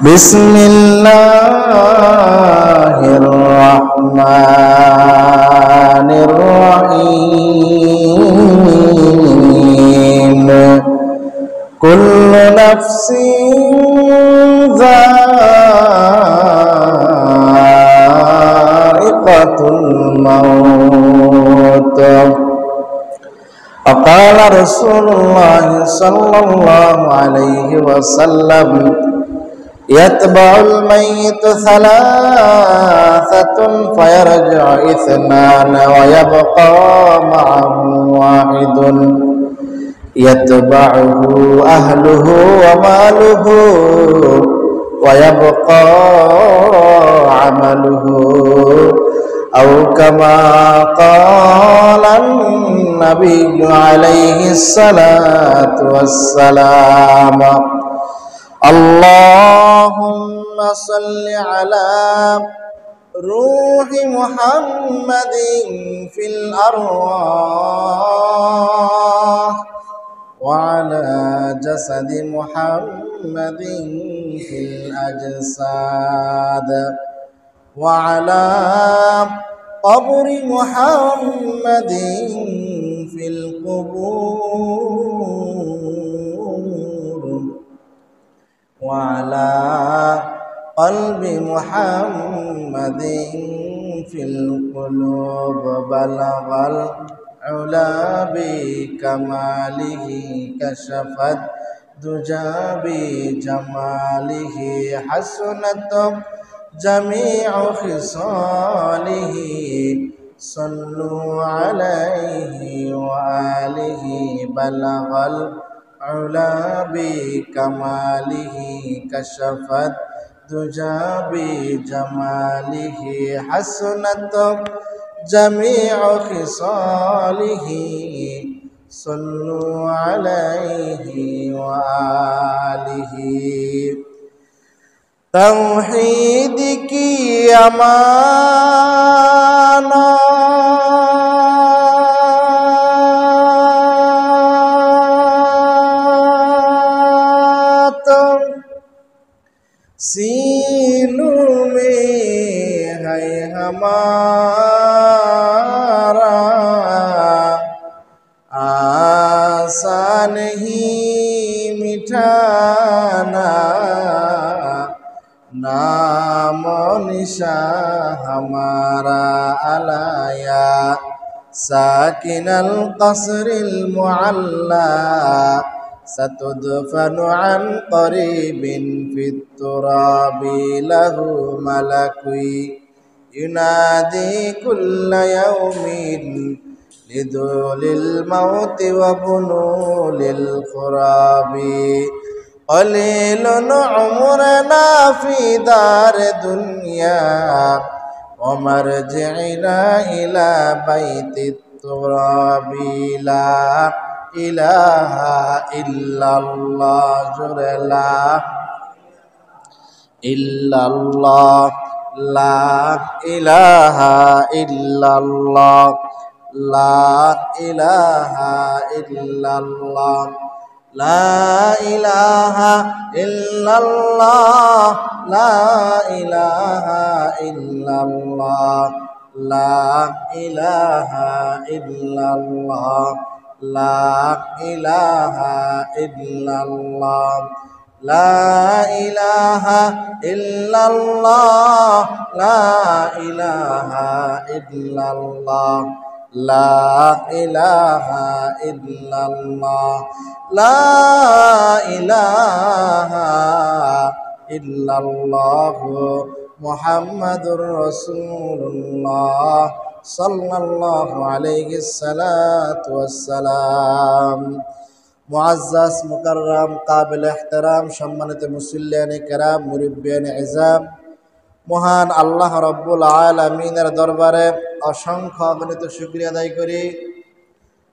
بسم الله الرحمن الرحيم كل نفس ذائقة الموت وقال رسول الله صلى الله عليه وسلم يتبع الميت ثلاثة فيرجع اثنان ويبقى معه واحد يتبعه أهله وماله ويبقى عمله أو كما قال النبي عليه الصلاة والسلام اللهم صل على روح محمد في الأرواح وعلى جسد محمد في الأجساد وعلى قبر محمد في القبور وعلى قلب محمد في القلوب بلغ العلا بكماله كشفت دجى بجماله حسنت جميع خصاله صلوا عليه وآله بلغ العلا بكماله كشفت دجى بجماله حسنت جميع خصاله صلوا عليه وآله तौहीद की अमानत सीनों में है हमारा आसान ही मिटाना नाम निशा हमारा अलाया साकिनल क़स्रिल मुअल्ला सतुदफन अन क़रीबिन फित तुराबि लहु मलकुई युनादी कुल्ल यौमिन लिदुलिल मौति व बुनुलिल खुराबी क़लीलुन उम्रना फ़ी दार दुनिया व मरजि'ना इला बैतित तुराबी ला इलाहा इल्लल्लाह जुरला इल्लल्लाह ला इलाहा इल्लल्लाह ला इलाहा इल्लल्लाह ला इलाहा इल्लल्लाह ला इलाहा इल्लल्लाह ला इलाहा इल्लल्लाह ला इलाहा इल्लल्लाह ला इलाहा इल्लल्लाह ला इलाहा इल्लल्लाह ला इलाहा इल्लल्लाह ला इलाहा इल्लल्लाह मुहम्मदुर रसूलुल्लाह सल्लल्लाहु अलैहि सलातु वस्सलाम। मुअज़्ज़ज़ मुकर्रम काबिल एहतराम सम्मानित मुसल्लियाने किराम मुरिब्बियाने इज़ाम মহান আল্লাহ রব্বুল আলামিনের দরবারে অসংখ্য অগণিত শুকরিয়া আদায় করি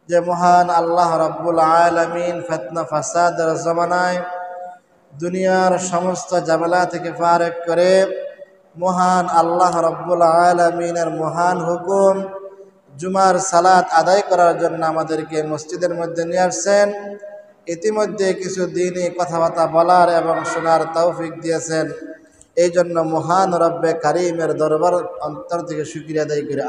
যে মহান আল্লাহ রব্বুল আলামিন ফিতনা ফাসাদের জমানায় দুনিয়ার সমস্ত ঝামেলা থেকে ফারেক করে মহান আল্লাহ রব্বুল আলামিনের মহান হুকুম জুমার সালাত আদায় করার জন্য আমাদেরকে মসজিদের মধ্যে নিয়ে আসছেন। ইতিমধ্যে কিছু দিনই কথাবার্তা বলার এবং শোনার তৌফিক দিয়েছেন। এই জন্য মহান রব্বে কারিমের দরবার অন্তর থেকে শুকরিয়া আদায় করে